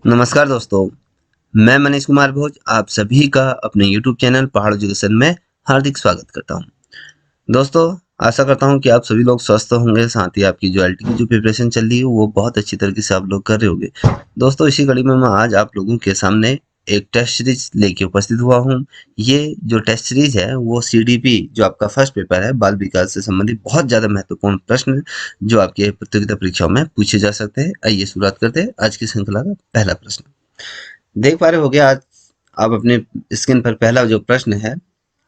नमस्कार दोस्तों, मैं मनीष कुमार भोज आप सभी का अपने यूट्यूब चैनल पहाड़ एजुकेशन में हार्दिक स्वागत करता हूं। दोस्तों, आशा करता हूं कि आप सभी लोग स्वस्थ होंगे, साथ ही आपकी जो एलटी की जो प्रिपरेशन चल रही है वो बहुत अच्छी तरीके से आप लोग कर रहे होंगे। दोस्तों, इसी कड़ी में मैं आज आप लोगों के सामने एक टेस्ट सीरीज लेके उपस्थित हुआ हूं। ये जो टेस्ट सीरीज है वो सीडीपी जो आपका फर्स्ट पेपर है बाल विकास से संबंधित बहुत ज़्यादा महत्वपूर्ण प्रश्न जो आपके प्रतियोगिता परीक्षाओं में पूछे जा सकते हैं। आइए शुरुआत करते हैं आज की श्रृंखला का पहला प्रश्न। देख पा रहे होगे आज आप अपने स्क्रीन पर पहला जो प्रश्न है,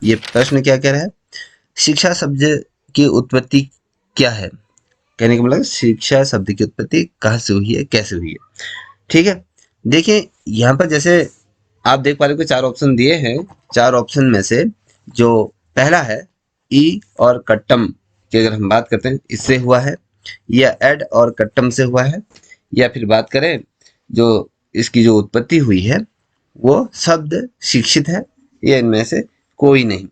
ये प्रश्न क्या कह रहा है? शिक्षा शब्द की उत्पत्ति क्या है? कहने का मतलब शिक्षा शब्द की उत्पत्ति कहाँ से हुई है, कैसे हुई है? ठीक है। देखिए यहाँ पर जैसे आप देख पा रहे हो कि 4 ऑप्शन दिए हैं। 4 ऑप्शन में से जो पहला है ई और कट्टम की अगर हम बात करते हैं इससे हुआ है, या एड और कट्टम से हुआ है, या फिर बात करें जो इसकी जो उत्पत्ति हुई है वो शब्द शिक्षित है, या इनमें से कोई नहीं।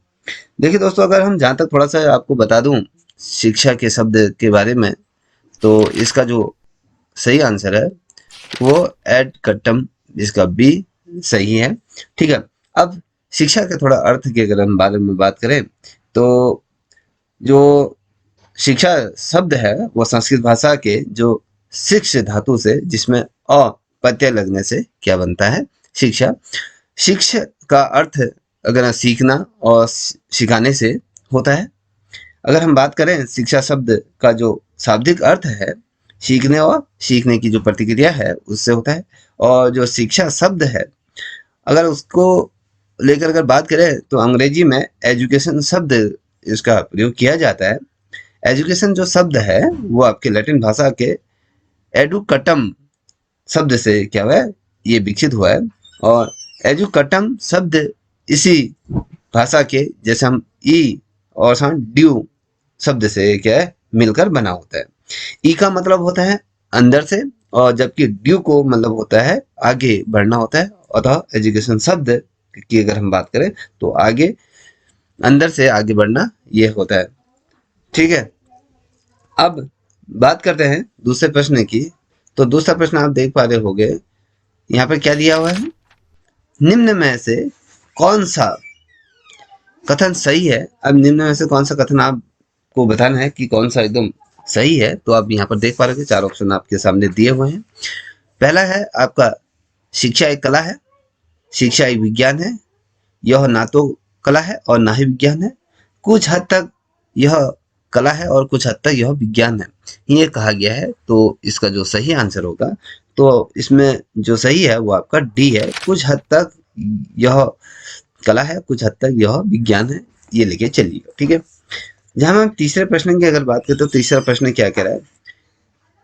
देखिए दोस्तों, अगर हम जहाँ तक थोड़ा सा आपको बता दूं शिक्षा के शब्द के बारे में, तो इसका जो सही आंसर है वो एड कट्टम, जिसका बी सही है। ठीक है। अब शिक्षा के थोड़ा अर्थ के अगर हम बारे में बात करें तो जो शिक्षा शब्द है वो संस्कृत भाषा के जो शिक्ष धातु से, जिसमें अ प्रत्यय लगने से क्या बनता है? शिक्षा। शिक्ष का अर्थ अगर सीखना और सिखाने से होता है। अगर हम बात करें शिक्षा शब्द का जो शाब्दिक अर्थ है, सीखने और सीखने की जो प्रतिक्रिया है उससे होता है। और जो शिक्षा शब्द है अगर उसको लेकर अगर बात करें तो अंग्रेजी में एजुकेशन शब्द इसका प्रयोग किया जाता है। एजुकेशन जो शब्द है वो आपके लैटिन भाषा के एडुकटम शब्द से क्या हुआ है, ये विकसित हुआ है। और एजुकटम शब्द इसी भाषा के जैसे हम ई और ड्यू शब्द से क्या है मिलकर बना होता है। ई का मतलब होता है अंदर से, और जबकि ड्यू को मतलब होता है आगे बढ़ना होता है। अतः एजुकेशन शब्द की अगर हम बात करें तो आगे, अंदर से आगे बढ़ना ये होता है। ठीक है। अब बात करते हैं दूसरे प्रश्न की। तो दूसरा प्रश्न आप देख पा रहे होंगे, यहाँ पर क्या दिया हुआ है? निम्न में से कौन सा कथन सही है? अब निम्न में से कौन सा कथन आपको बताना है कि कौन सा एकदम सही है। तो आप यहाँ पर देख पा रहे हो 4 ऑप्शन आपके सामने दिए हुए हैं। पहला है आपका शिक्षा एक कला है, शिक्षा एक विज्ञान है, यह ना तो कला है और ना ही विज्ञान है, कुछ हद तक यह कला है और कुछ हद तक यह विज्ञान है, ये कहा गया है। तो इसका जो सही आंसर होगा, तो इसमें जो सही है वो आपका डी है, कुछ हद तक यह कला है, कुछ हद तक यह विज्ञान है, ये लेके चलिएगा। ठीक है। जहां हम तीसरे प्रश्न की अगर बात करें तो तीसरा प्रश्न क्या कह रहा है?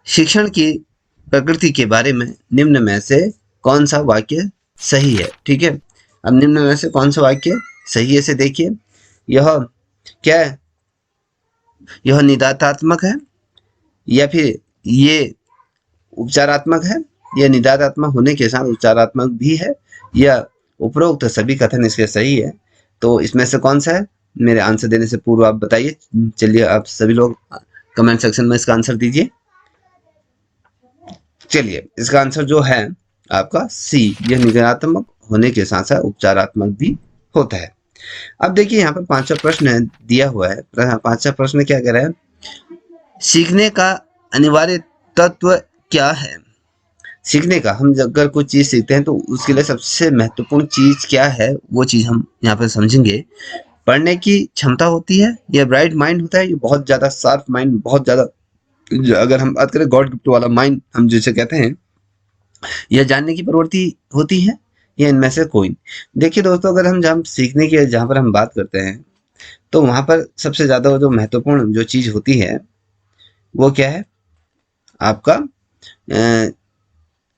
शिक्षण की प्रकृति के बारे में निम्न में से कौन सा वाक्य सही है? ठीक है। अब निम्न में से कौन सा वाक्य सही है से देखिए, यह क्या है? यह निदातात्मक है, या फिर ये उपचारात्मक है, या निदातात्मक होने के साथ उपचारात्मक भी है, या उपरोक्त सभी कथन इसके सही है। तो इसमें से कौन सा है? मेरे आंसर देने से पूर्व आप बताइए। चलिए आप सभी लोग कमेंट सेक्शन में इसका आंसर दीजिए। चलिए इसका आंसर जो है आपका सी, यह निदानात्मक होने के साथ साथ उपचारात्मक भी होता है। अब देखिए यहाँ पर पांचवा प्रश्न दिया हुआ है। पांचवा प्रश्न क्या कह रहा है? सीखने का अनिवार्य तत्व क्या है? सीखने का, हम अगर कोई चीज सीखते हैं तो उसके लिए सबसे महत्वपूर्ण चीज क्या है, वो चीज हम यहाँ पर समझेंगे। पढ़ने की क्षमता होती है, ये ब्राइट माइंड होता है, ये बहुत ज्यादा शार्प माइंड, बहुत ज्यादा, अगर हम बात करें गॉड गिफ्ट वाला माइंड हम जिसे कहते हैं, यह जानने की प्रवृत्ति होती है, या इनमें से कोई नहीं। देखिए दोस्तों, अगर हम जहाँ सीखने की जहाँ पर हम बात करते हैं तो वहां पर सबसे ज्यादा जो महत्वपूर्ण जो चीज होती है वो क्या है आपका?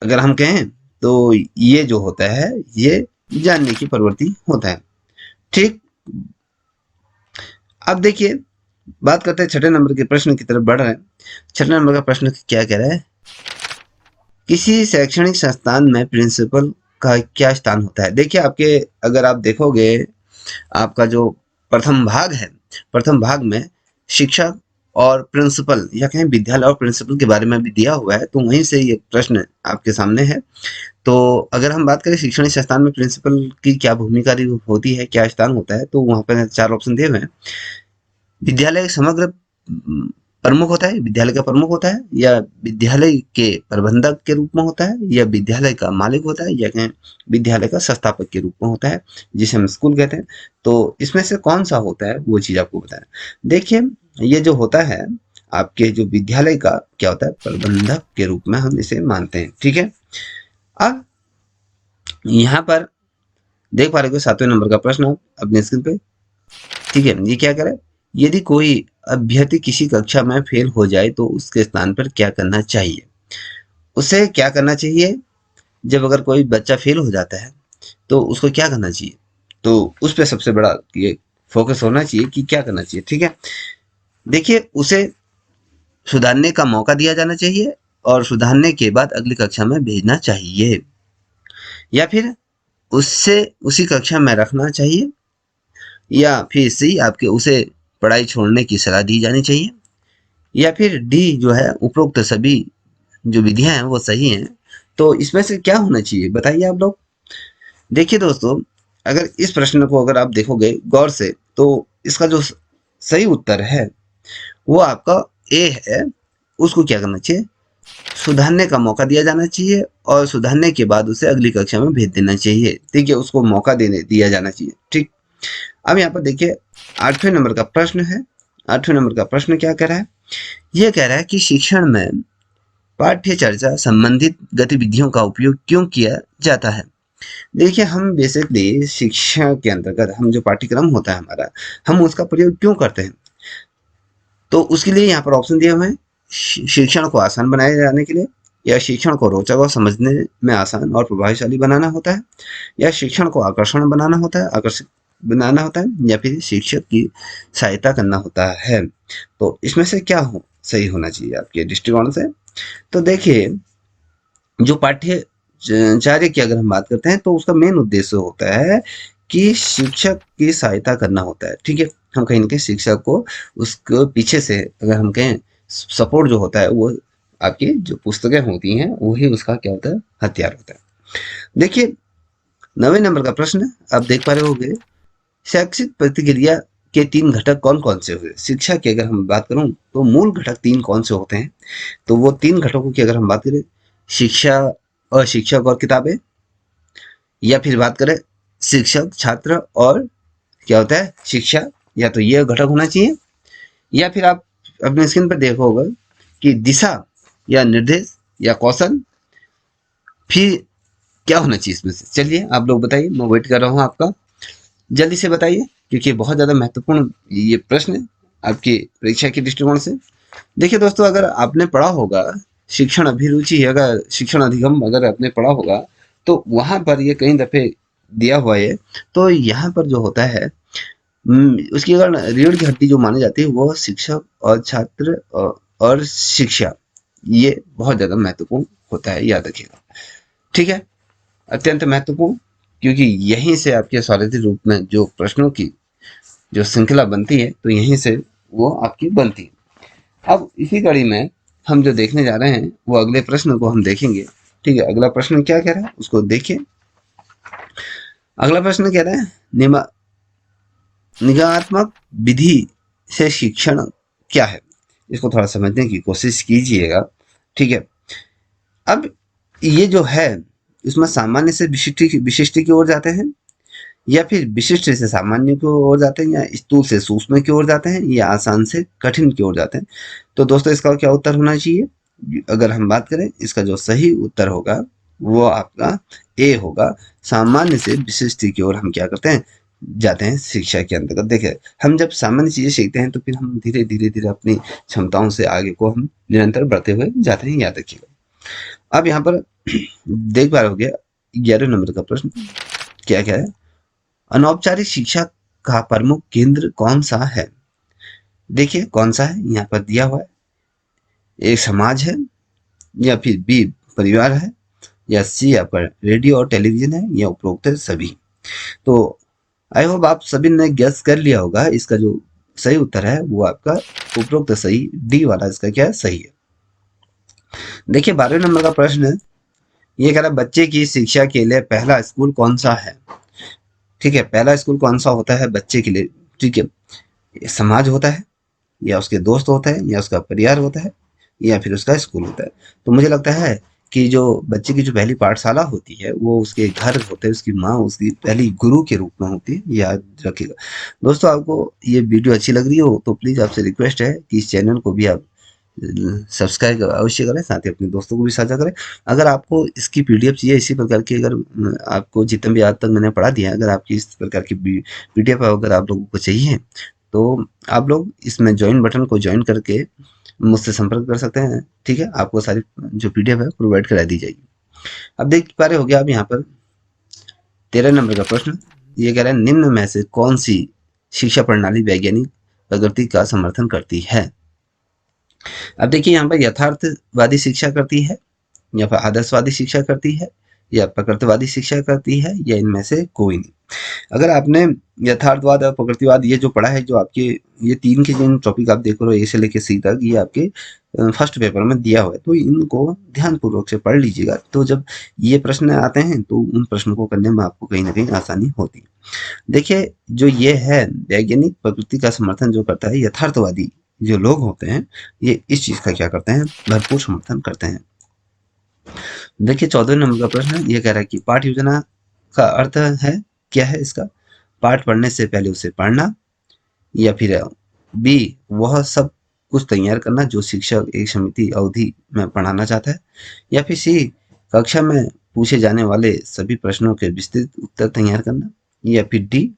अगर हम कहें तो ये जो होता है ये जानने की प्रवृत्ति होता है। ठीक। अब देखिए बात करते हैं छठे नंबर के प्रश्न की तरफ बढ़ रहे हैं। छठे नंबर का प्रश्न क्या कह रहा है? किसी शैक्षणिक संस्थान में प्रिंसिपल का क्या स्थान होता है? देखिए आपके, अगर आप देखोगे आपका जो प्रथम भाग है, प्रथम भाग में शिक्षक और प्रिंसिपल या कहें विद्यालय और प्रिंसिपल के बारे में भी दिया हुआ है, तो वहीं से ये प्रश्न आपके सामने है। तो अगर हम बात करें शैक्षणिक संस्थान में प्रिंसिपल की क्या भूमिका होती है, क्या स्थान होता है, तो वहाँ पर 4 ऑप्शन दिए हुए हैं। विद्यालय समग्र प्रमुख होता है, विद्यालय का प्रमुख होता है, या विद्यालय के प्रबंधक के रूप में होता है, या विद्यालय का मालिक होता है, या कहें विद्यालय का संस्थापक के रूप में होता है, जिसे हम स्कूल कहते हैं। तो इसमें से कौन सा होता है वो चीज़ आपको बताना। देखिए, ये जो होता है आपके जो विद्यालय का क्या होता है, प्रबंधक के रूप में हम इसे मानते हैं। ठीक है, अब यहाँ पर देख पा रहे हो 7वें नंबर का प्रश्न आप अपने स्क्रीन पे। ठीक है, ये क्या करे, यदि कोई अभ्यर्थी किसी कक्षा में फेल हो जाए तो उसके स्थान पर क्या करना चाहिए। उसे क्या करना चाहिए, जब अगर कोई बच्चा फेल हो जाता है तो उसको क्या करना चाहिए, तो उस पर सबसे बड़ा ये फोकस होना चाहिए कि क्या करना चाहिए। ठीक है, देखिए, उसे सुधारने का मौका दिया जाना चाहिए और सुधारने के बाद अगली कक्षा में भेजना चाहिए, या फिर उससे उसी कक्षा में रखना चाहिए, या फिर सी आपके उसे पढ़ाई छोड़ने की सलाह दी जानी चाहिए, या फिर डी जो है उपरोक्त सभी जो विधियां हैं वो सही हैं। तो इसमें से क्या होना चाहिए बताइए आप लोग। देखिए दोस्तों, अगर इस प्रश्न को अगर आप देखोगे गौर से तो इसका जो सही उत्तर है वो आपका ए है। उसको क्या करना चाहिए, सुधारने का मौका दिया जाना चाहिए और सुधारने के बाद उसे अगली कक्षा में भेज देना चाहिए। ठीक है, उसको मौका देने दिया जाना चाहिए। ठीक, अब यहाँ पर देखिए 8वें नंबर का प्रश्न है। 8वें नंबर का प्रश्न क्या कह रहा है, ये कह रहा है कि शिक्षण में पाठ्य चर्चा संबंधित गतिविधियों का उपयोग क्यों किया जाता है। देखिए, हम बेसिकली शिक्षा के अंतर्गत हम जो पाठ्यक्रम होता है हमारा, हम उसका प्रयोग क्यों करते हैं, तो उसके लिए यहाँ पर ऑप्शन दिए हुए हैं। शिक्षण को आसान बनाए जाने के लिए, या शिक्षण को रोचक और समझने में आसान और प्रभावशाली बनाना होता है, या शिक्षण को आकर्षण बनाना होता है, आकर्षक बनाना होता है, या फिर शिक्षक की सहायता करना होता है। तो इसमें से क्या सही होना चाहिए आपके दृष्टिकोण से। तो देखिए, जो पाठ्यचर्या की अगर हम बात करते हैं तो उसका मेन उद्देश्य होता है कि शिक्षक की सहायता करना होता है। ठीक है, हम कहीं ना कहीं शिक्षक को उसके पीछे से अगर हम कहें सपोर्ट जो होता है वो आपकी जो पुस्तकें होती हैं वही उसका क्या होता है, हथियार होता है। देखिए, 9वें नंबर का प्रश्न आप देख पा रहे होंगे, शैक्षिक प्रतिक्रिया के 3 घटक कौन कौन से हुए। शिक्षा की अगर हम बात करूं तो मूल घटक 3 कौन से होते हैं, तो वो 3 घटकों की अगर हम बात करें, शिक्षा और शिक्षक और किताबें, या फिर बात करें शिक्षक छात्र और क्या होता है शिक्षा, या तो ये घटक होना चाहिए, या फिर आप अपने स्क्रीन पर देखोगे कि दिशा या निर्देश या कौशल, फिर क्या होना चाहिए इसमें से। चलिए आप लोग बताइए, मैं वेट कर रहा हूँ आपका, जल्दी से बताइए क्योंकि बहुत ज़्यादा महत्वपूर्ण ये प्रश्न है आपकी परीक्षा के दृष्टिकोण से। देखिए दोस्तों, अगर आपने पढ़ा होगा शिक्षण अभिरुचि, अगर शिक्षण अधिगम अगर आपने पढ़ा होगा तो वहाँ पर ये कई दफ़े दिया हुआ है। तो यहाँ पर जो होता है उसकी अगर रीढ़ की हड्डी जो मानी जाती है वो शिक्षक और छात्र और शिक्षा, ये बहुत ज़्यादा महत्वपूर्ण होता है, याद रखिएगा। ठीक है, अत्यंत महत्वपूर्ण, क्योंकि यहीं से आपके स्वास्थ्य रूप में जो प्रश्नों की जो श्रृंखला बनती है तो यहीं से वो आपकी बनती है। अब इसी कड़ी में हम जो देखने जा रहे हैं वो अगले प्रश्न को हम देखेंगे। ठीक है, अगला प्रश्न क्या कह रहा है उसको देखिए। अगला प्रश्न कह रहा है, निगात्मक विधि से शिक्षण क्या है। इसको थोड़ा समझने की कोशिश कीजिएगा। ठीक है, अब ये जो है इसमें सामान्य से विशिष्ट की ओर जाते हैं, या फिर विशिष्ट से सामान्य की ओर जाते हैं, या स्थूल से सूक्ष्म की ओर जाते हैं, या आसान से कठिन की ओर जाते हैं। तो दोस्तों इसका क्या उत्तर होना चाहिए, अगर हम बात करें इसका जो सही उत्तर होगा वो आपका ए होगा। सामान्य से विशिष्ट की ओर हम क्या करते हैं, जाते हैं शिक्षा के अंतर्गत। देखिए, हम जब सामान्य चीजें सीखते हैं तो फिर हम धीरे धीरे धीरे अपनी क्षमताओं से आगे को हम निरंतर बढ़ते हुए जाते हैं, याद रखिएगा। अब यहाँ पर देख पा रहे हो गया 11 नंबर का प्रश्न क्या क्या है, अनौपचारिक शिक्षा का प्रमुख केंद्र कौन सा है। देखिए कौन सा है यहाँ पर दिया हुआ है, एक समाज है, या फिर बी परिवार है, या सी आपका रेडियो और टेलीविजन है, या उपरोक्त सभी। तो आई होप आप सभी ने गेस कर लिया होगा इसका जो सही उत्तर है वो आपका उपरोक्त सही डी वाला इसका क्या है सही है। देखिए 12वें नंबर का प्रश्न है, ये कह रहा है बच्चे की शिक्षा के लिए पहला स्कूल कौन सा है। ठीक है, पहला स्कूल कौन सा होता है बच्चे के लिए। ठीक है, ये समाज होता है, या उसके दोस्त होता है, या उसका परिवार होता है, या फिर उसका स्कूल होता है। तो मुझे लगता है कि जो बच्चे की जो पहली पाठशाला होती है वो उसके घर होते हैं, उसकी माँ उसकी पहली गुरु के रूप में होती है, याद रखिएगा। दोस्तों आपको ये वीडियो अच्छी लग रही हो तो प्लीज़ आपसे रिक्वेस्ट है कि इस चैनल को भी आप सब्सक्राइब अवश्य करें, साथ ही अपने दोस्तों को भी साझा करें। अगर आपको इसकी पीडीएफ चाहिए इसी प्रकार की, अगर आपको जितने भी आज तक मैंने पढ़ा दिया है, अगर आपकी इस प्रकार की पीडीएफ अगर आप लोगों को चाहिए तो आप लोग इसमें ज्वाइन बटन को ज्वाइन करके मुझसे संपर्क कर सकते हैं। ठीक है, आपको सारी जो पीडीएफ है प्रोवाइड करा दी जाएगी। अब देख पा रहे हो गया। अब यहाँ पर 13 नंबर का प्रश्न ये कह रहा है निम्न में से कौन सी शिक्षा प्रणाली वैज्ञानिक प्रगति का समर्थन करती है। अब देखिए यहाँ पर यथार्थवादी शिक्षा करती है, या फिर आदर्शवादी शिक्षा करती है, या प्रकृतिवादी शिक्षा करती है, या इनमें से कोई नहीं। अगर आपने यथार्थवाद और प्रकृतिवाद ये जो पढ़ा है, जो आपके ये तीन के जिन टॉपिक आप देख रहे हो ए से लेके सी तक, ये आपके फर्स्ट पेपर में दिया हुआ है, तो इनको ध्यानपूर्वक से पढ़ लीजिएगा। तो जब ये प्रश्न आते हैं तो उन प्रश्नों को करने में आपको कहीं ना कहीं आसानी होती है। देखिए जो ये है वैज्ञानिक प्रकृति का समर्थन जो करता है, यथार्थवादी जो लोग होते हैं ये इस चीज का क्या करते हैं, भरपूर समर्थन करते हैं। देखिए 14 नंबर का प्रश्न है, ये कह रहा है कि पाठ योजना का अर्थ है क्या है इसका। पाठ पढ़ने से पहले उसे पढ़ना, या फिर बी वह सब कुछ तैयार करना जो शिक्षक एक समिति अवधि में पढ़ाना चाहता है, या फिर सी कक्षा में पूछे जाने वाले सभी प्रश्नों के विस्तृत उत्तर तैयार करना, या फिर डी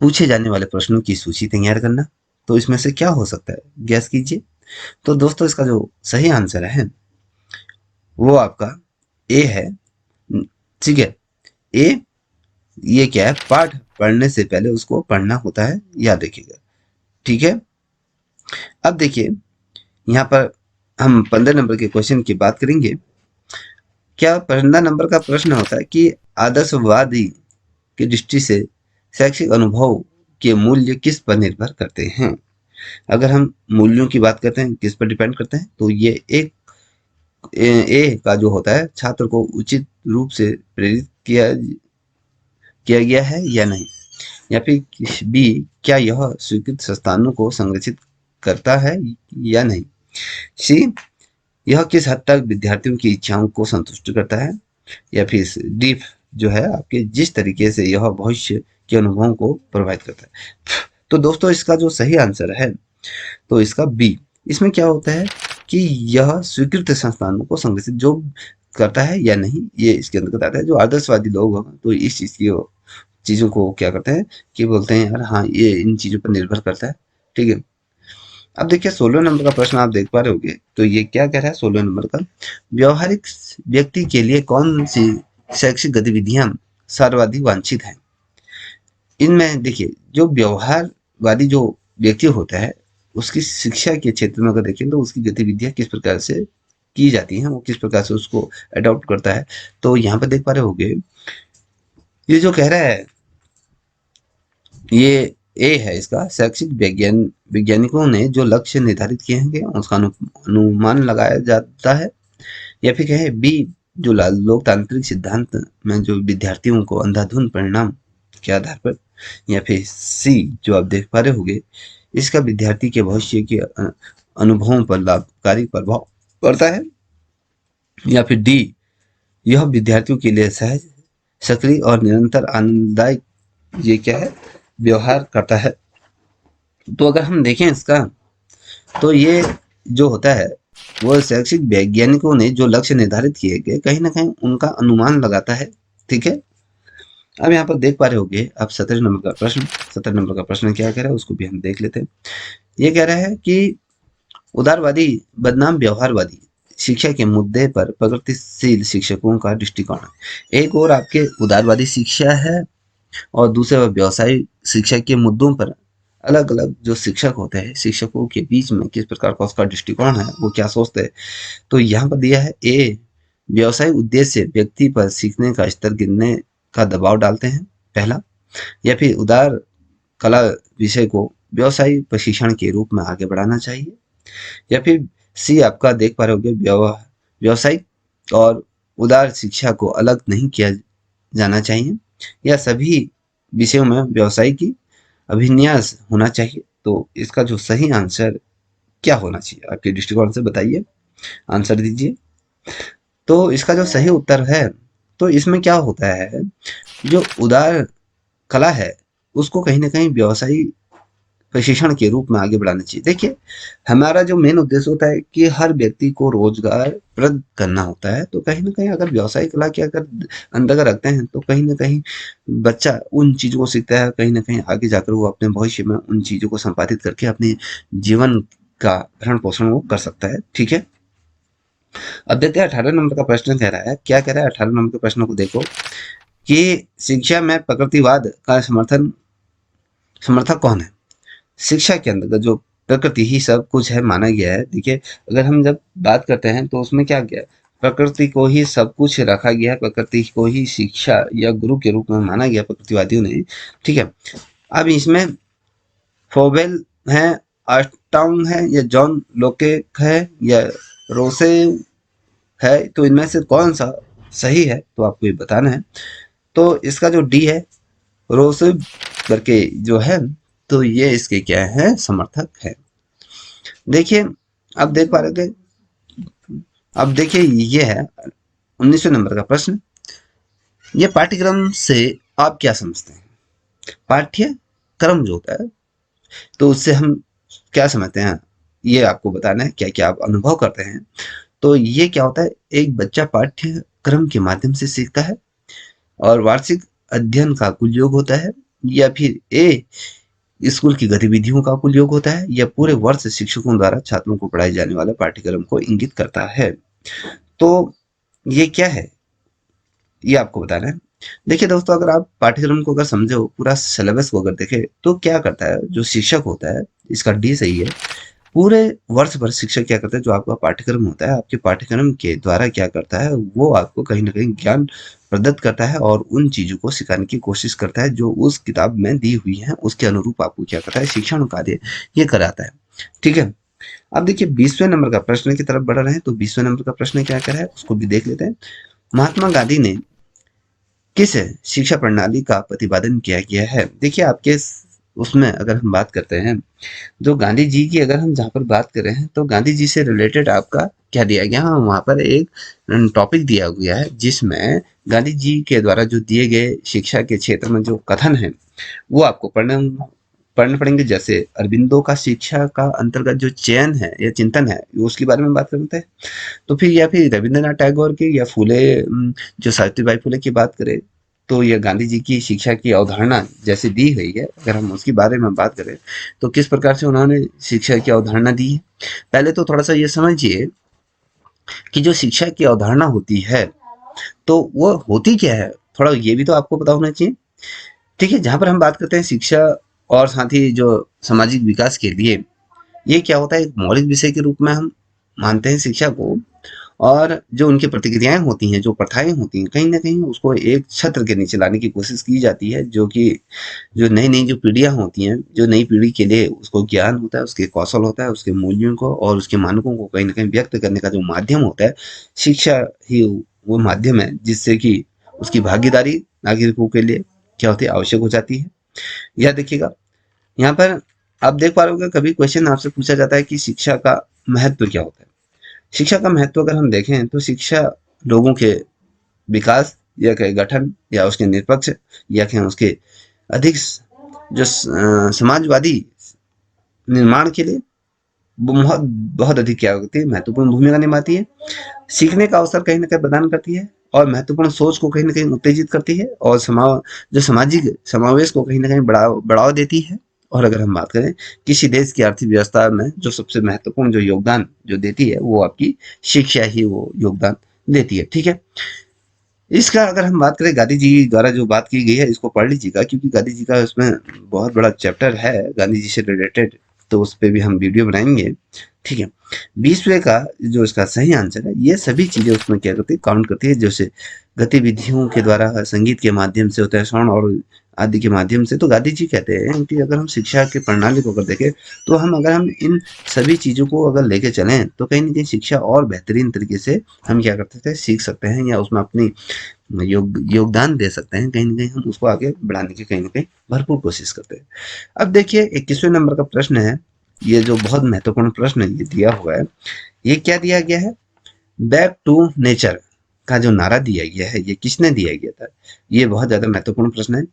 पूछे जाने वाले प्रश्नों की सूची तैयार करना। तो इसमें से क्या हो सकता है, गैस कीजिए। तो दोस्तों इसका जो सही आंसर है वो आपका ए है। ठीक है, ए ये क्या है, पाठ पढ़ने से पहले उसको पढ़ना होता है, याद रखिएगा। ठीक है, अब देखिए यहाँ पर हम 15 नंबर के क्वेश्चन की बात करेंगे। क्या 15 नंबर का प्रश्न होता है कि आदर्शवादी की दृष्टि से शैक्षिक अनुभव के मूल्य किस पर निर्भर करते हैं। अगर हम मूल्यों की बात करते हैं किस पर डिपेंड करते हैं, तो ये एक ए का जो होता है छात्र को उचित रूप से प्रेरित किया गया है या नहीं, या फिर बी क्या यह स्वीकृत संस्थानों को संरक्षित करता है या नहीं, सी यह किस हद तक विद्यार्थियों की इच्छाओं को संतुष्ट करता है, या फिर डी जो है आपके जिस तरीके से यह भविष्य के अनुभवों को प्रभावित करता है। तो दोस्तों इसका जो सही आंसर है तो इसका बी। इसमें क्या होता है कि यह स्वीकृत संस्थानों को संरक्षित जो करता है या नहीं, ये इसके अंतर्गत आता है। जो आदर्शवादी लोग हैं तो इस चीज की चीजों को क्या करते हैं कि बोलते हैं यार हाँ ये इन चीजों पर निर्भर करता है। ठीक है, अब देखिए 16 नंबर का प्रश्न आप देख पा रहे होगे, तो ये क्या कह रहा है 16 नंबर का, व्यवहारिक व्यक्ति के लिए कौन सी शैक्षिक गतिविधियां सर्वाधिक वांछित हैं। इनमें देखिए जो व्यवहारवादी जो व्यक्ति होता है उसकी शिक्षा के क्षेत्र में अगर देखें तो उसकी गतिविधियां किस प्रकार से की जाती हैं, वो किस प्रकार से उसको अडॉप्ट करता है। तो यहाँ पर देख पा रहे होगे ये जो कह रहा है ये ए है इसका, शैक्षिक वैज्ञानिकों ने जो लक्ष्य निर्धारित किए हैं उसका अनुमान लगाया जाता है, या फिर कहे बी जो लोकतांत्रिक सिद्धांत में जो विद्यार्थियों को अंधाधुंध परिणाम के आधार पर, या फिर सी जो आप देख पा रहे होंगे इसका विद्यार्थी के भविष्य के अनुभवों पर लाभकारी प्रभाव पड़ता है, या फिर डी यह विद्यार्थियों के लिए सहज सक्रिय और निरंतर आनंददायक ये क्या है व्यवहार करता है। तो अगर हम देखें इसका तो ये जो होता है वो शैक्षिक वैज्ञानिकों ने जो लक्ष्य निर्धारित किए गए कहीं ना कहीं उनका अनुमान लगाता है। ठीक है, अब यहाँ पर देख पा रहे होंगे अब 17 नंबर का प्रश्न, 17 नंबर का प्रश्न क्या कह रहा है उसको भी हम देख लेते हैं। ये कह रहा है कि उदारवादी बदनाम व्यवहारवादी शिक्षा के मुद्दे पर प्रगतिशील शिक्षकों का दृष्टिकोण है। एक और आपके उदारवादी शिक्षा है और दूसरे व्यवसायिक शिक्षा के मुद्दों पर अलग अलग जो शिक्षक होते हैं शिक्षकों के बीच में किस प्रकार का उसका दृष्टिकोण है, वो क्या सोचते हैं। तो यहाँ पर दिया है ए व्यवसायिक उद्देश्य व्यक्ति पर सीखने का स्तर गिरने का दबाव डालते हैं पहला, या फिर उदार कला विषय को व्यवसायी प्रशिक्षण के रूप में आगे बढ़ाना चाहिए, या फिर सी आपका देख पा रहे होगे व्यवसायिक और उदार शिक्षा को अलग नहीं किया जाना चाहिए, या सभी विषयों में व्यवसाय की अभिन्यास होना चाहिए। तो इसका जो सही आंसर क्या होना चाहिए आपके दृष्टिकोण से बताइए, आंसर दीजिए। तो इसका जो सही उत्तर है, तो इसमें क्या होता है, जो उदार कला है उसको कहीं ना कहीं व्यवसायी प्रशिक्षण के रूप में आगे बढ़ाना चाहिए। देखिए, हमारा जो मेन उद्देश्य होता है कि हर व्यक्ति को रोजगार प्रद करना होता है, तो कहीं ना कहीं अगर व्यवसाय कला के अगर अंतर्गत रखते हैं तो कहीं ना कहीं बच्चा उन चीजों को सीखता है, कहीं ना कहीं आगे जाकर वो अपने भविष्य में उन चीजों को संपादित करके अपने जीवन का भरण पोषण वो कर सकता है। ठीक है, अब देखते हैं 18 नंबर का प्रश्न कह रहा है, क्या कह रहा है 18 नंबर के प्रश्न को देखो, कि शिक्षा में प्रकृतिवाद का समर्थक कौन है। शिक्षा के अंतर्गत जो प्रकृति ही सब कुछ है माना गया है। देखिए, अगर हम जब बात करते हैं तो उसमें क्या गया, प्रकृति को ही सब कुछ रखा गया है, प्रकृति को ही शिक्षा या गुरु के रूप में माना गया प्रकृतिवादियों ने। ठीक है, अब इसमें फोबेल है, आर्मस्ट्रांग है, या जॉन लोकेक है, या रोसे है, तो इनमें से कौन सा सही है तो आपको ये बताना है। तो इसका जो डी है, रोसे करके जो है, तो ये इसके क्या है, समर्थक है। देखिए, अब देख पा रहे थे, अब देखिए ये है 19वें नंबर का प्रश्न, ये पाठ्यक्रम से आप क्या समझते हैं। पाठ्यक्रम जो होता है तो उससे हम क्या समझते हैं, ये आपको बताना है, क्या क्या आप अनुभव करते हैं। तो ये क्या होता है, एक बच्चा पाठ्यक्रम के माध्यम से सीखता है और वार्षिक अध्ययन का कुल योग होता है, या फिर ए स्कूल की गतिविधियों का कुल योग होता है, या पूरे वर्ष शिक्षकों द्वारा छात्रों को पढ़ाए जाने वाले पाठ्यक्रम को इंगित करता है। तो ये क्या है, ये आपको बताना है। देखिए दोस्तों, अगर आप पाठ्यक्रम को अगर समझो, पूरा सिलेबस को अगर देखें, तो क्या करता है जो शिक्षक होता है, इसका डी सही है, पूरे वर्ष भर शिक्षक क्या करता है, जो आपका पाठ्यक्रम होता है, आपके पाठ्यक्रम के द्वारा क्या करता है, वो आपको कहीं ना कहीं ज्ञान प्रदत्त करता है और उन चीजों को सिखाने की कोशिश करता है जो उस किताब में दी हुई है, उसके अनुरूप आपको क्या करता है, शिक्षण कार्य ये कराता है। ठीक है, अब देखिए 20वें नंबर का प्रश्न की तरफ बढ़ रहे हैं, तो 20वें नंबर का प्रश्न क्या कह रहा है उसको भी देख लेते हैं। महात्मा गांधी ने किस शिक्षा प्रणाली का प्रतिपादन किया गया है। देखिए, आपके उसमें अगर हम बात करते हैं, जो गांधी जी की अगर हम जहाँ पर बात कर रहे हैं, तो गांधी जी से रिलेटेड आपका क्या दिया गया, हाँ वहाँ पर एक टॉपिक दिया गया है, जिसमें गांधी जी के द्वारा जो दिए गए शिक्षा के क्षेत्र में जो कथन है वो आपको पढ़ने पड़ेंगे। जैसे अरबिंदो का शिक्षा का अंतर्गत जो चयन है या चिंतन है, उसके बारे में बात करते हैं। तो फिर या फिर रविंद्रनाथ टैगोर की, या फूले जो सावित्रीबाई फूले की बात करें, तो ये गांधी जी की शिक्षा की अवधारणा जैसे दी गई है, अगर हम उसके बारे में बात करें तो किस प्रकार से उन्होंने शिक्षा की अवधारणा दी है। पहले तो थोड़ा सा ये समझिए कि जो शिक्षा की अवधारणा होती है तो वो होती क्या है, थोड़ा ये भी तो आपको पता होना चाहिए। ठीक है, जहाँ पर हम बात करते हैं शिक्षा और साथ ही जो सामाजिक विकास के लिए, ये क्या होता है, एक मौलिक विषय के रूप में हम मानते हैं शिक्षा को, और जो उनकी प्रतिक्रियाएं होती हैं, जो प्रथाएं होती हैं, कहीं ना कहीं उसको एक छत्र के नीचे लाने की कोशिश की जाती है, जो कि जो नई नई जो पीढ़ियां होती हैं, जो नई पीढ़ी के लिए उसको ज्ञान होता है, उसके कौशल होता है, उसके मूल्यों को और उसके मानकों को कहीं ना कहीं व्यक्त करने का जो माध्यम होता है, शिक्षा ही वो माध्यम है जिससे कि उसकी भागीदारी नागरिकों के लिए क्या होती है, आवश्यक हो जाती है। यह देखिएगा, यहाँ पर आप देख पा रहे होगे, कभी क्वेश्चन आपसे पूछा जाता है कि शिक्षा का महत्व क्या होता है। शिक्षा का महत्व अगर हम देखें तो शिक्षा लोगों के विकास या के गठन या उसके निष्पक्ष या कहें उसके अधिक जो समाजवादी निर्माण के लिए बहुत बहुत अधिक क्या होती है, महत्वपूर्ण भूमिका निभाती है। सीखने का अवसर कहीं ना कहीं प्रदान करती है और महत्वपूर्ण सोच को कहीं ना कहीं उत्तेजित करती है, और जो सामाजिक समावेश को कहीं ना कहीं बढ़ावा देती है। और अगर हम बात करें किसी देश की अर्थव्यवस्था में जो सबसे महत्वपूर्ण जो योगदान जो देती है, वो आपकी शिक्षा ही वो योगदान देती है। ठीक है, इसका अगर हम बात करें, गांधी जी द्वारा जो बात की गई है इसको पढ़ लीजिएगा, क्योंकि गांधी जी का उसमें बहुत बड़ा चैप्टर है गांधी जी से रिलेटेड, तो उस पर भी हम वीडियो बनाएंगे। ठीक है, 20वें का जो इसका सही आंसर है, ये सभी चीजें उसमें क्या करती है, काउंट करती है, जैसे गतिविधियों के द्वारा संगीत के माध्यम से होता है, श्रवण और आदि के माध्यम से। तो गांधी जी कहते हैं कि अगर हम शिक्षा की प्रणाली को अगर देखें, तो अगर हम इन सभी चीज़ों को अगर लेके चलें, तो कहीं न कहीं शिक्षा और बेहतरीन तरीके से हम क्या कर सकते हैं, सीख सकते हैं, या उसमें अपनी योगदान दे सकते हैं। कहीं न कहीं हम उसको आगे बढ़ाने की कहीं न कहीं भरपूर कोशिश करते हैं। अब देखिए 21वें नंबर का प्रश्न है, ये जो बहुत महत्वपूर्ण प्रश्न है, ये दिया हुआ है। ये क्या दिया गया है? बैक टू नेचर का जो नारा दिया गया है, ये किसने दिया गया था? ये बहुत ज़्यादा महत्वपूर्ण प्रश्न है।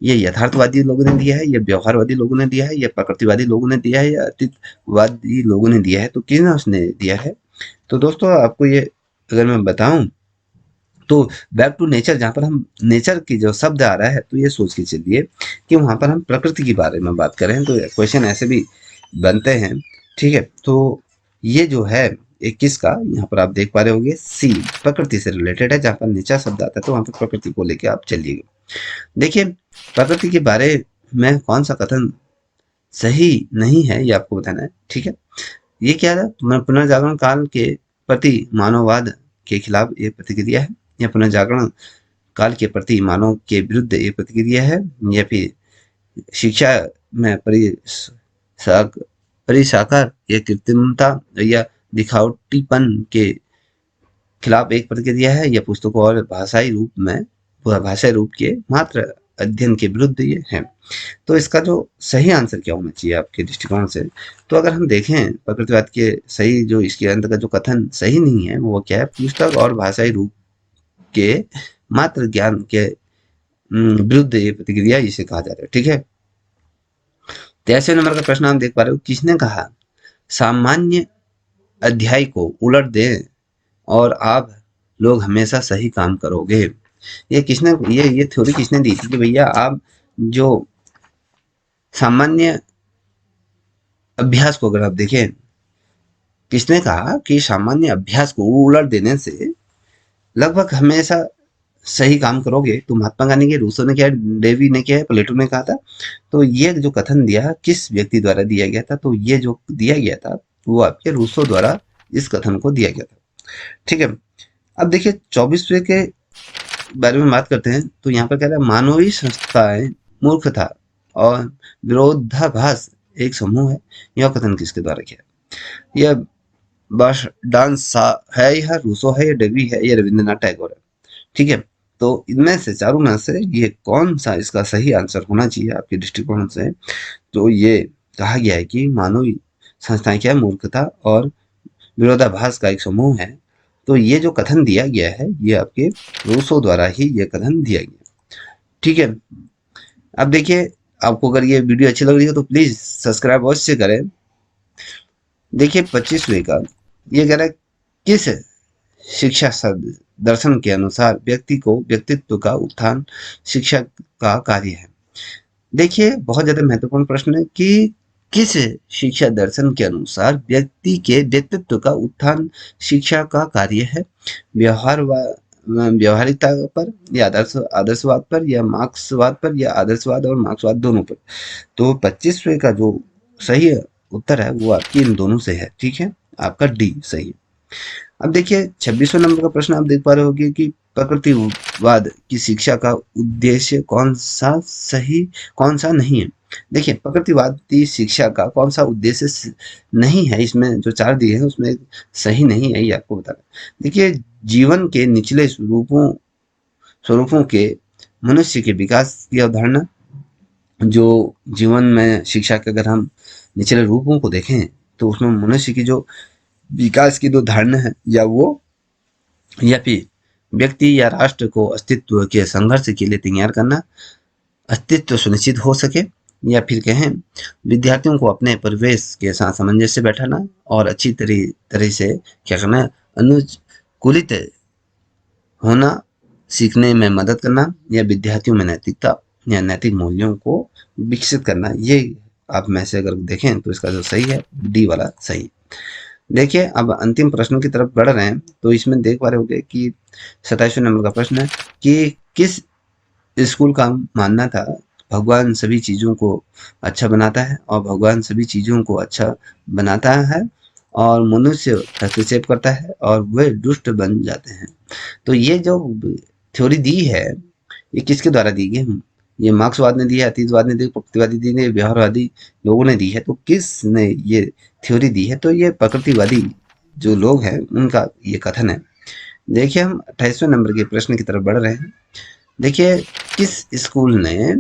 ये यथार्थवादी लोगों ने दिया है, या व्यवहारवादी लोगों ने दिया है, या प्रकृतिवादी लोगों ने दिया है, या अतीतवादी लोगों ने दिया है? तो किसने उसने दिया है? तो दोस्तों आपको ये अगर मैं बताऊं, तो बैक टू नेचर, जहाँ पर हम नेचर की जो शब्द आ रहा है, तो ये सोच के चलिए कि वहाँ पर हम प्रकृति के बारे में बात करें, तो क्वेश्चन ऐसे भी बनते हैं। ठीक है, तो ये जो है 21 का, यहाँ पर आप देख पा रहे होंगे सी प्रकृति से रिलेटेड है। जहाँ पर नेचर शब्द आता है, तो वहाँ पर प्रकृति को लेके आप चलिएगा। देखिए प्रकृति के बारे में कौन सा कथन सही नहीं है, ये आपको बताना है। ठीक है, ये क्या है? पुनर्जागरण काल के प्रति मानववाद के खिलाफ ये प्रतिक्रिया है, या पुनर्जागरण काल के प्रति मानव के विरुद्ध ये प्रतिक्रिया है, या फिर शिक्षा में परिसाकार या कृत्रिमता या दिखावटीपन के खिलाफ एक प्रतिक्रिया है, या पुस्तकों और भाषाई रूप के मात्र अध्ययन के विरुद्ध ये है। तो इसका जो सही आंसर क्या होना चाहिए आपके दृष्टिकोण से? तो अगर हम देखें प्रकृतिवाद के सही जो इसके अंतर्गत जो कथन सही नहीं है, वो क्या है? पुस्तक और भाषाई रूप के मात्र ज्ञान के विरुद्ध ये प्रतिक्रिया इसे कहा जाता है। ठीक है, 83 नंबर का प्रश्न आप देख पा रहे हो, किसने कहा सामान्य अध्याय को उलट दें और आप लोग हमेशा सही काम करोगे? ये किसने, ये थ्योरी किसने दी थी कि भैया आप जो सामान्य अभ्यास को अगर आप देखें, किसने कहा कि सामान्य अभ्यास को उलट देने से लगभग हमेशा सही काम करोगे? तो महात्मा गांधी के, रूसो ने किया, डेवी ने किया, प्लेटो ने कहा था। तो ये जो कथन दिया किस व्यक्ति द्वारा दिया गया था? तो ये जो दिया गया था वो आपके रूसो द्वारा इस कथन को दिया गया था। ठीक है, अब देखिए 24वें के बारे में बात करते हैं। तो यहाँ पर कह रहा है मानवीय संस्थाएं मूर्खता और विरोधाभास एक समूह है। यह कथन किसके द्वारा किया? यह बस डांस है, यह रूसो है, या डेवी है, या रविंद्रनाथ टैगोर है? ठीक है, तो इनमें से चारों में से ये कौन सा इसका सही आंसर होना चाहिए आपके दृष्टिकोण से? तो ये कहा गया है कि मानवीय संस्थाएं क्या है? मूर्खता और विरोधाभास का एक समूह है। तो ये जो कथन दिया गया है, ये आपके रूसो द्वारा ही ये कथन दिया गया। ठीक है, अब देखिए आपको अगर ये वीडियो अच्छी लग रही हो तो प्लीज सब्सक्राइब अवश्य करें। देखिए 25वें का ये कह रहा है किस शिक्षा दर्शन के अनुसार व्यक्तित्व का उत्थान शिक्षा का कार्य है? देखिए बहुत ज्यादा महत्वपूर्ण प्रश्न है कि किस शिक्षा दर्शन के अनुसार व्यक्ति के व्यक्तित्व का उत्थान शिक्षा का कार्य है? व्यवहारिकता पर, या आदर्शवाद पर, या मार्क्सवाद पर, या आदर्शवाद और मार्क्सवाद दोनों पर? तो 25वें का जो सही उत्तर है वो आपकी इन दोनों से है। ठीक है, आपका डी सही है। अब देखिए 26वें नंबर का प्रश्न आप देख पा रहे होंगे कि प्रकृतिवाद की शिक्षा का उद्देश्य कौन सा सही, कौन सा नहीं है? देखिए प्रकृतिवाद की शिक्षा का कौन सा उद्देश्य नहीं है, इसमें जो 4 दिए हैं उसमें सही नहीं है, ये आपको बताना। देखिए जीवन के निचले स्वरूपों के मनुष्य के विकास की अवधारणा, जो जीवन में शिक्षा के अगर हम निचले रूपों को देखें, तो उसमें मनुष्य की जो विकास की जो धारणा है, या फिर व्यक्ति या राष्ट्र को अस्तित्व के संघर्ष के लिए तैयार करना, अस्तित्व सुनिश्चित हो सके, या फिर कहें विद्यार्थियों को अपने परिवेश के साथ सामंजस्य बैठाना और अच्छी तरह से क्या करना, अनुकूलित होना सीखने में मदद करना, या विद्यार्थियों में नैतिकता या नैतिक मूल्यों को विकसित करना। ये आप में से अगर देखें तो इसका जो सही है डी वाला सही। देखिए अब अंतिम प्रश्नों की तरफ बढ़ रहे हैं। तो इसमें देख पा रहे होंगे कि 27वें नंबर का प्रश्न है कि किस स्कूल का मानना था भगवान सभी चीज़ों को अच्छा बनाता है, और भगवान सभी चीज़ों को अच्छा बनाता है और मनुष्य हस्तक्षेप करता है और वे दुष्ट बन जाते हैं। तो ये जो थ्योरी दी है ये किसके द्वारा दी गई? ये मार्क्सवाद ने दी है, अतीतवाद ने दी है, प्रकृतिवादी दी है, व्यवहारवादी लोगों ने दी है, तो किसने ये थ्योरी दी है? तो ये प्रकृतिवादी जो लोग हैं उनका ये कथन है। देखिए हम 28वें नंबर के प्रश्न की तरफ बढ़ रहे हैं। देखिए किस स्कूल ने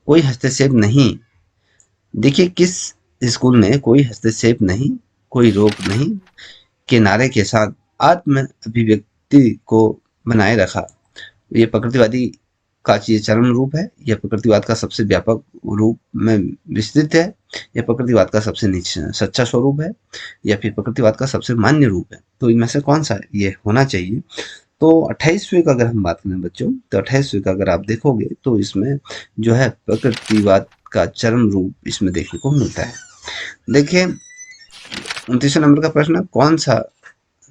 कोई हस्तक्षेप नहीं, देखिए किस स्कूल ने कोई हस्तक्षेप नहीं, कोई रोक नहीं के नारे के साथ आत्म अभिव्यक्ति को बनाए रखा। ये प्रकृतिवादी का ये चरम रूप है, यह प्रकृतिवाद का सबसे व्यापक रूप में विस्तृत है, यह प्रकृतिवाद का सबसे सच्चा स्वरूप है, या फिर प्रकृतिवाद का सबसे मान्य रूप है। तो इनमें से कौन सा ये होना चाहिए? तो 28वें का अगर हम बात करें बच्चों, तो 28वें का अगर आप देखोगे तो इसमें जो है प्रकृतिवाद का चरम रूप इसमें देखने को मिलता है। देखिए 29वें नंबर का प्रश्न, कौन सा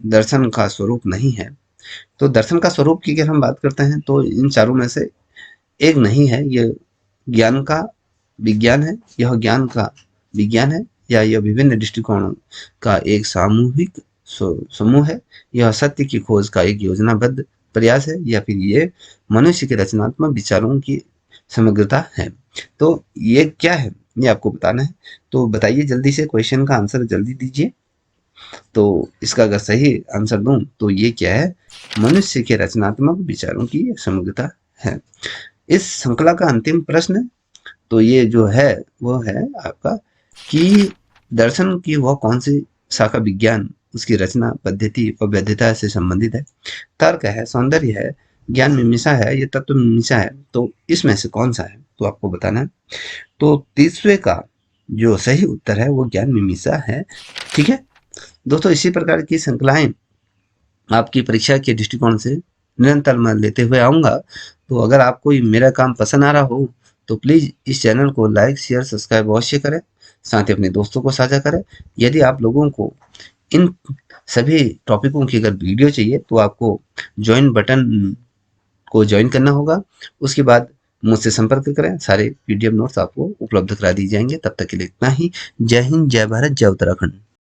दर्शन का स्वरूप नहीं है? तो दर्शन का स्वरूप की अगर हम बात करते हैं तो इन चारों में से एक नहीं है। यह ज्ञान का विज्ञान है, यह ज्ञान का विज्ञान है, या यह विभिन्न दृष्टिकोणों का एक सामूहिक समूह है, यह सत्य की खोज का एक योजनाबद्ध प्रयास है, या फिर ये मनुष्य के रचनात्मक विचारों की समग्रता है। तो ये क्या है ये आपको बताना है। तो बताइए जल्दी से, क्वेश्चन का आंसर जल्दी दीजिए। तो इसका अगर सही आंसर दूं तो ये क्या है? मनुष्य के रचनात्मक विचारों की समग्रता है। इस श्रृंखला का अंतिम प्रश्न तो ये जो है वो है आपका कि दर्शन की वह कौन सी शाखा विज्ञान उसकी रचना पद्धति और वैधता से संबंधित है? तर्क है, सौंदर्य है, ज्ञान मीमांसा है, ये तत्व मीमांसा है। तो इसमें से कौन सा है तो आपको बताना है। तो 30वें का जो सही उत्तर है वो ज्ञान मीमांसा है। ठीक है दोस्तों, इसी प्रकार की श्रृंखलाएं आपकी परीक्षा के दृष्टिकोण से निरंतर मैं लेते हुए आऊँगा। तो अगर आपको ये मेरा काम पसंद आ रहा हो तो प्लीज़ इस चैनल को लाइक, शेयर, सब्सक्राइब अवश्य करें, साथ ही अपने दोस्तों को साझा करें। यदि आप लोगों को इन सभी टॉपिकों की अगर वीडियो चाहिए तो आपको जॉइन बटन को जॉइन करना होगा। उसके बाद मुझसे संपर्क करें, सारे पीडीएफ नोट्स आपको उपलब्ध करा दिए जाएंगे। तब तक के लिए इतना ही। जय हिंद, जय भारत, जय उत्तराखंड।